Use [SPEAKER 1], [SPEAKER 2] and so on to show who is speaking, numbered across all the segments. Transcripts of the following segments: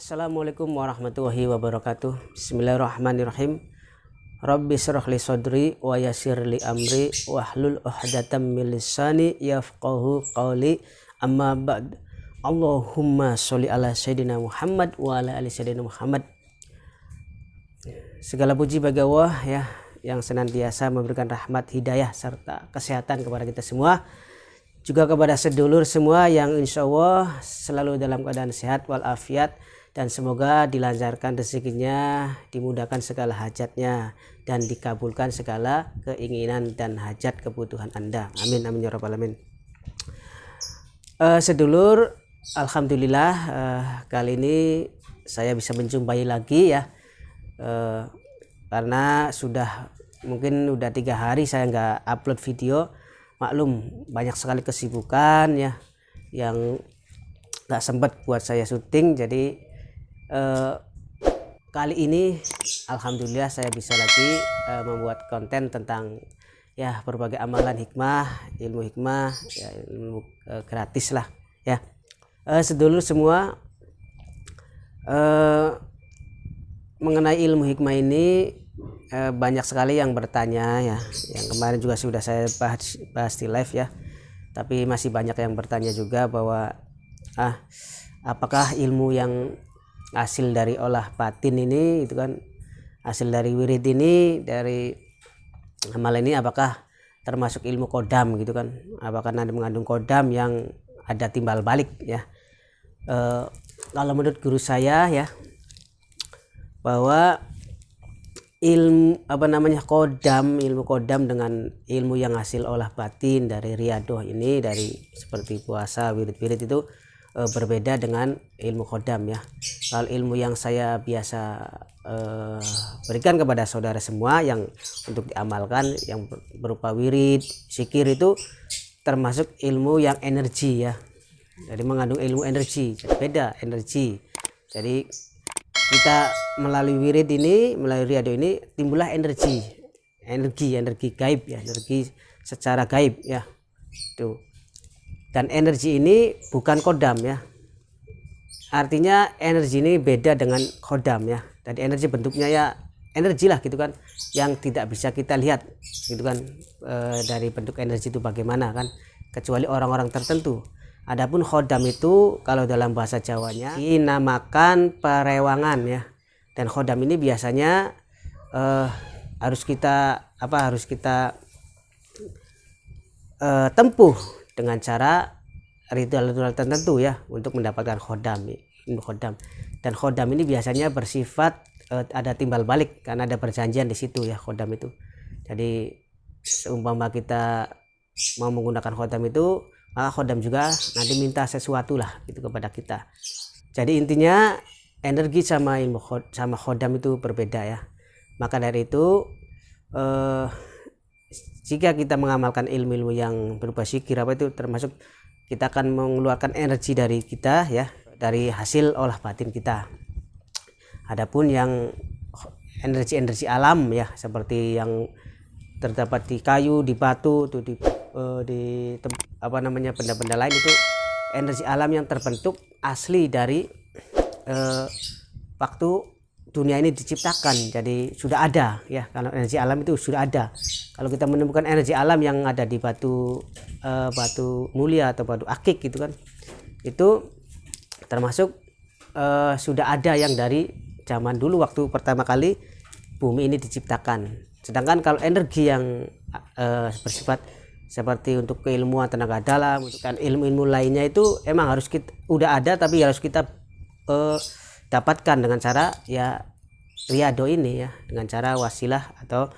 [SPEAKER 1] Assalamualaikum warahmatullahi wabarakatuh. Bismillahirrahmanirrahim. Rabbi shrah li sadri wa yassir li amri wahlul 'uqdatam min lisani yafqahu qawli. Amma ba'd. Allahumma sholli ala sayyidina Muhammad wa ala ali sayyidina Muhammad. Segala puji bagi Allah ya, yang senantiasa memberikan rahmat, hidayah serta kesehatan kepada kita semua. Juga kepada sedulur semua yang insya Allah selalu dalam keadaan sehat walafiat, dan semoga dilancarkan rezekinya, dimudahkan segala hajatnya, dan dikabulkan segala keinginan dan hajat kebutuhan Anda. Amin amin ya rabbal alamin. Sedulur, alhamdulillah kali ini saya bisa menjumpai lagi ya, karena mungkin udah 3 hari saya nggak upload video. Maklum banyak sekali kesibukan ya, yang nggak sempat buat saya syuting. Jadi kali ini alhamdulillah saya bisa lagi membuat konten tentang ya berbagai amalan hikmah, ilmu hikmah ya, ilmu gratis lah ya. Sedulur semua, mengenai ilmu hikmah ini banyak sekali yang bertanya ya, yang kemarin juga sudah saya bahas di live ya, tapi masih banyak yang bertanya juga bahwa apakah ilmu yang hasil dari olah batin ini, itu kan hasil dari wirid ini, dari amal ini, apakah termasuk ilmu kodam gitu kan, apakah nanti mengandung kodam yang ada timbal balik ya. Kalau menurut guru saya ya, bahwa ilmu ilmu kodam dengan ilmu yang hasil olah batin dari riyadoh ini, dari seperti puasa, wirid-wirid itu berbeda dengan ilmu kodam ya. Kalau ilmu yang saya biasa berikan kepada saudara semua yang untuk diamalkan, yang berupa wirid, zikir, itu termasuk ilmu yang energi ya. Jadi mengandung ilmu energi, jadi beda energi. Jadi kita melalui wirid ini, melalui riyadoh ini, timbullah energi gaib ya, energi secara gaib ya. Tuh. Dan energi ini bukan kodam ya. Artinya energi ini beda dengan kodam ya. Jadi energi bentuknya ya energi lah gitu kan, yang tidak bisa kita lihat gitu kan, dari bentuk energi itu bagaimana kan, kecuali orang-orang tertentu. Adapun khodam itu kalau dalam bahasa Jawanya dinamakan perewangan ya. Dan khodam ini biasanya harus kita tempuh dengan cara ritual-ritual tertentu ya, untuk mendapatkan khodam, ilmu khodam. Dan khodam ini biasanya bersifat ada timbal balik, karena ada perjanjian di situ ya, khodam itu. Jadi seumpama kita mau menggunakan khodam itu, maka khodam juga nanti minta sesuatu lah gitu kepada kita. Jadi intinya energi sama ilmu sama khodam itu berbeda ya. Maka dari itu jika kita mengamalkan ilmu-ilmu yang berupa zikir itu, termasuk kita akan mengeluarkan energi dari kita ya, dari hasil olah batin kita. Adapun yang energi-energi alam ya, seperti yang terdapat di kayu, di batu, di benda-benda lain, itu energi alam yang terbentuk asli dari waktu dunia ini diciptakan. Jadi sudah ada ya, kalau energi alam itu sudah ada. Kalau kita menemukan energi alam yang ada di batu mulia atau batu akik gitu kan, itu termasuk sudah ada yang dari zaman dulu waktu pertama kali bumi ini diciptakan. Sedangkan kalau energi yang bersifat seperti untuk keilmuan tenaga dalam, untuk ilmu-ilmu lainnya, itu emang harus udah ada, tapi harus kita dapatkan dengan cara ya riyadoh ini ya, dengan cara wasilah atau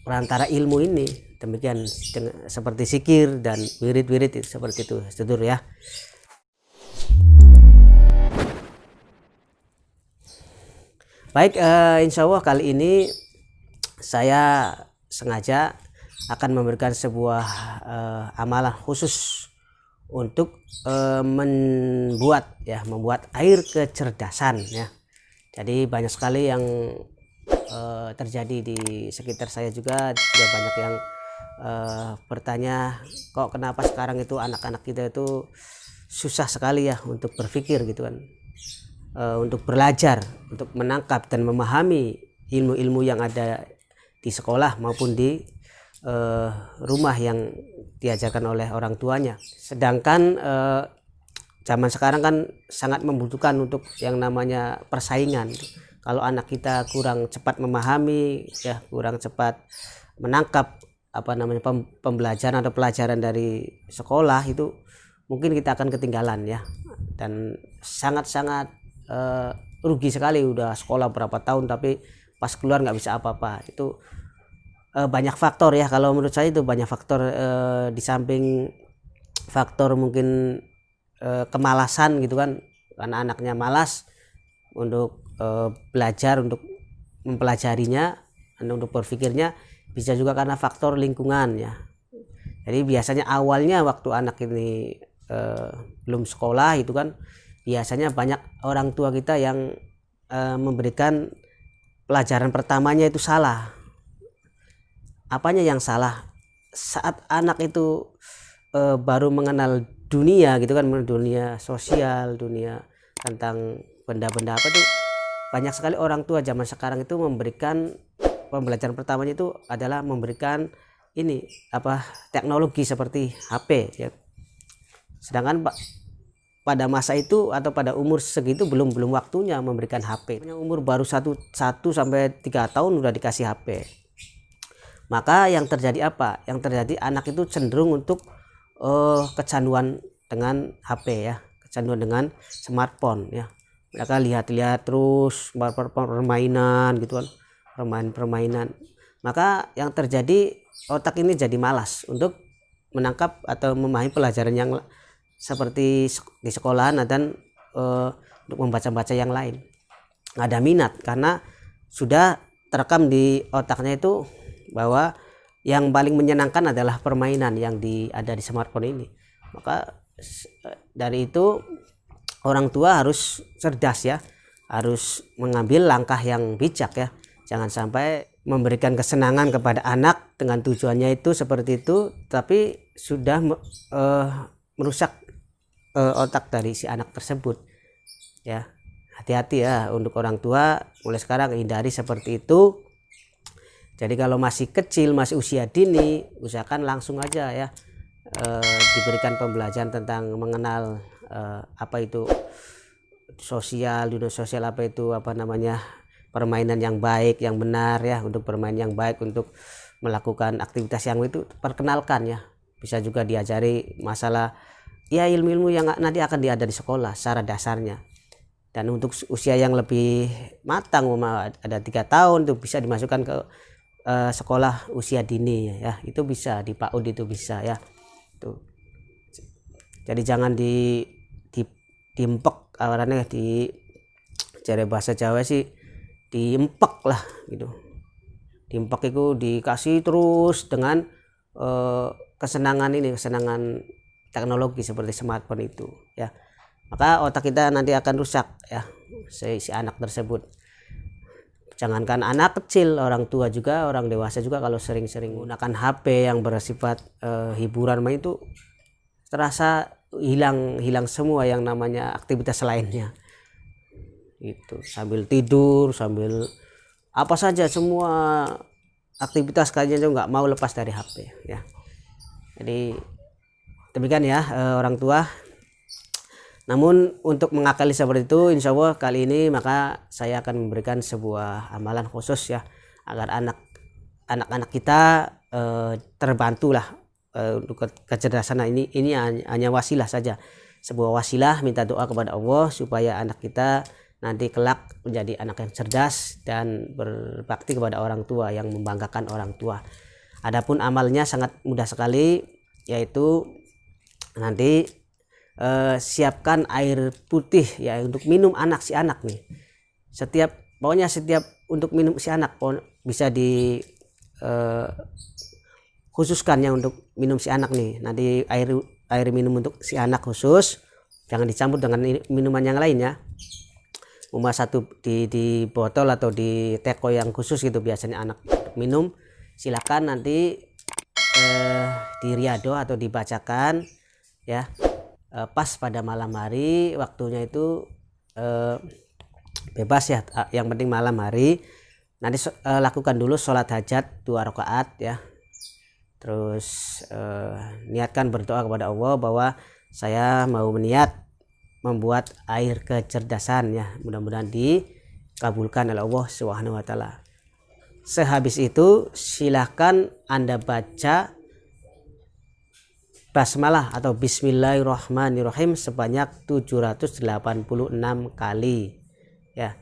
[SPEAKER 1] perantara ilmu ini. Demikian seperti zikir dan wirid-wirid itu, seperti itu sedulur ya. Baik, insya Allah kali ini saya sengaja akan memberikan sebuah amalan khusus untuk membuat air kecerdasan ya. Jadi banyak sekali yang terjadi di sekitar saya juga banyak yang bertanya, kok kenapa sekarang itu anak-anak kita itu susah sekali ya untuk berpikir gitu kan, untuk belajar, untuk menangkap dan memahami ilmu-ilmu yang ada di sekolah maupun di rumah yang diajarkan oleh orang tuanya. Sedangkan zaman sekarang kan sangat membutuhkan untuk yang namanya persaingan. Kalau anak kita kurang cepat memahami ya, kurang cepat menangkap pembelajaran atau pelajaran dari sekolah, itu mungkin kita akan ketinggalan ya, dan sangat-sangat rugi sekali. Udah sekolah berapa tahun tapi pas keluar nggak bisa apa-apa. Itu banyak faktor ya, kalau menurut saya itu banyak faktor, di samping faktor mungkin kemalasan gitu kan, karena anaknya malas untuk belajar, untuk mempelajarinya, untuk berpikirnya. Bisa juga karena faktor lingkungan ya. Jadi biasanya awalnya waktu anak ini belum sekolah itu kan, biasanya banyak orang tua kita yang memberikan pelajaran pertamanya itu salah. Apanya yang salah? Saat anak itu baru mengenal dunia gitu kan, dunia sosial, dunia tentang benda-benda apa tuh, banyak sekali orang tua zaman sekarang itu memberikan pembelajaran pertamanya itu adalah memberikan teknologi seperti HP ya. Sedangkan pada masa itu atau pada umur segitu belum waktunya memberikan HP. Umur baru 1 sampai 3 tahun udah dikasih HP. Maka yang terjadi apa? Yang terjadi anak itu cenderung untuk kecanduan dengan HP ya, kecanduan dengan smartphone ya. Mereka lihat-lihat terus permainan gitu kan, permainan. Maka yang terjadi, otak ini jadi malas untuk menangkap atau memahami pelajaran yang seperti di sekolahan dan untuk membaca-baca yang lain. Nggak ada minat karena sudah terekam di otaknya itu bahwa yang paling menyenangkan adalah permainan yang ada di smartphone ini. Maka dari itu orang tua harus cerdas ya, harus mengambil langkah yang bijak ya. Jangan sampai memberikan kesenangan kepada anak dengan tujuannya itu seperti itu, tapi sudah merusak otak dari si anak tersebut ya. Hati-hati ya untuk orang tua, mulai sekarang hindari seperti itu. Jadi kalau masih kecil, masih usia dini, usahakan langsung aja ya diberikan pembelajaran tentang mengenal apa itu sosial, dunia sosial, apa itu permainan yang baik, yang benar ya, untuk bermain yang baik, untuk melakukan aktivitas yang itu perkenalkan ya. Bisa juga diajari masalah ya ilmu-ilmu yang nanti akan diada di sekolah secara dasarnya. Dan untuk usia yang lebih matang, ada 3 tahun tuh bisa dimasukkan ke sekolah usia dini ya, itu bisa di PAUD, itu bisa ya tuh. Jadi jangan diempek, awalnya di cara bahasa Jawa sih diempek lah gitu. Diempek itu dikasih terus dengan kesenangan teknologi seperti smartphone itu ya. Maka otak kita nanti akan rusak ya, si anak tersebut. Jangankan anak kecil, orang tua juga, orang dewasa juga kalau sering-sering menggunakan HP yang bersifat hiburan itu terasa hilang semua yang namanya aktivitas lainnya. Itu sambil tidur, sambil apa saja, semua aktivitas kalian itu nggak mau lepas dari HP ya. Jadi demikian ya orang tua. Namun untuk mengakali seperti itu, insya Allah kali ini maka saya akan memberikan sebuah amalan khusus ya, agar anak-anak kita terbantulah untuk kecerdasan ini hanya wasilah saja, sebuah wasilah, minta doa kepada Allah supaya anak kita nanti kelak menjadi anak yang cerdas dan berbakti kepada orang tua, yang membanggakan orang tua. Adapun amalnya sangat mudah sekali, yaitu nanti siapkan air putih ya untuk minum si anak nih. Setiap untuk minum si anak bisa di khususkan ya untuk minum si anak nih. Nanti air minum untuk si anak khusus, jangan dicampur dengan minuman yang lainnya. Satu di botol atau di teko yang khusus gitu biasanya anak minum. Silakan nanti di riado atau dibacakan ya pas pada malam hari, waktunya itu bebas ya, yang penting malam hari. Nanti lakukan dulu sholat hajat 2 rakaat ya, terus niatkan berdoa kepada Allah bahwa saya mau meniat membuat air kecerdasan ya, mudah-mudahan dikabulkan oleh Allah Subhanahu wa taala. Sehabis itu silahkan Anda baca basmalah atau bismillahirrahmanirrahim sebanyak 786 kali ya.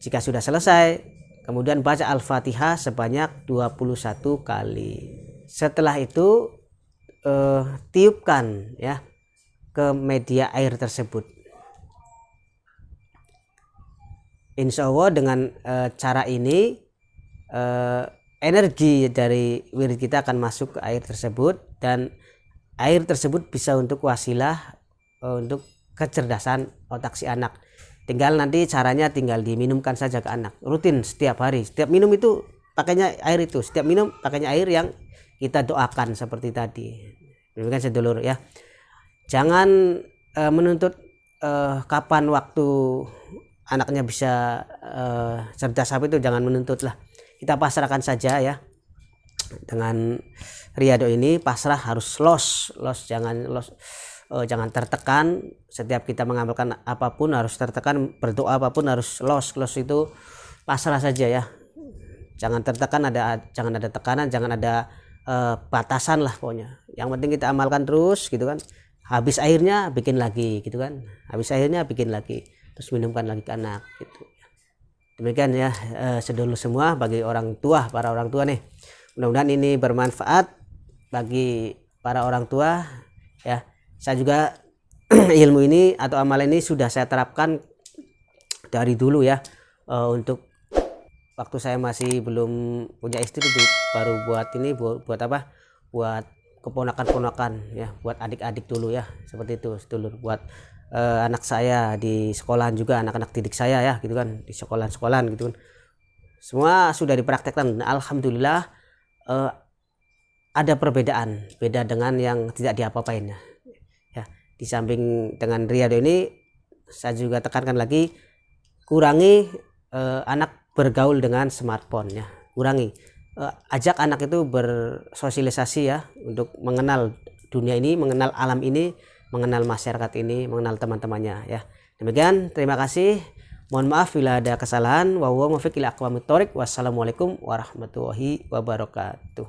[SPEAKER 1] Jika sudah selesai, kemudian baca Al-Fatihah sebanyak 21 kali. Setelah itu tiupkan ya ke media air tersebut. Insya Allah dengan cara ini energi dari wirid kita akan masuk ke air tersebut, dan air tersebut bisa untuk wasilah untuk kecerdasan otak si anak. Tinggal nanti caranya tinggal diminumkan saja ke anak rutin setiap hari. Setiap minum itu pakainya air itu, setiap minum pakainya air yang kita doakan seperti tadi. Demikian sedulur ya. Jangan menuntut kapan waktu anaknya bisa cerdas apa itu, jangan menuntut lah. Kita pasrahkan saja ya. Dengan Riyadhah ini pasrah, harus los, jangan tertekan. Setiap kita mengamalkan apapun harus tertekan, berdoa apapun harus los itu pasrah saja ya. Jangan tertekan, jangan ada tekanan, jangan ada batasan lah pokoknya. Yang penting kita amalkan terus gitu kan. Habis airnya bikin lagi gitu kan, habis airnya bikin lagi, terus minumkan lagi ke anak gitu. Demikian ya sedulur semua, bagi orang tua, para orang tua nih, mudah-mudahan ini bermanfaat bagi para orang tua ya. Saya juga ilmu ini atau amal ini sudah saya terapkan dari dulu ya, untuk waktu saya masih belum punya istri itu baru buat ini, buat apa, buat keponakan-ponakan ya, buat adik-adik dulu ya, seperti itu sedulur. Buat anak saya di sekolahan juga, anak-anak didik saya ya gitu kan, di sekolahan gitu kan, semua sudah dipraktekkan. Alhamdulillah ada perbedaan, beda dengan yang tidak diapa-apain ya. Di samping dengan Riyadhah ini, saya juga tekankan lagi, kurangi anak bergaul dengan smartphone ya, kurangi. Ajak anak itu bersosialisasi ya, untuk mengenal dunia ini, mengenal alam ini, mengenal masyarakat ini, mengenal teman-temannya ya. Demikian, terima kasih. Mohon maaf bila ada kesalahan. Wa huwa muwaffiq ila aqwamit thoriq. Wassalamualaikum warahmatullahi wabarakatuh.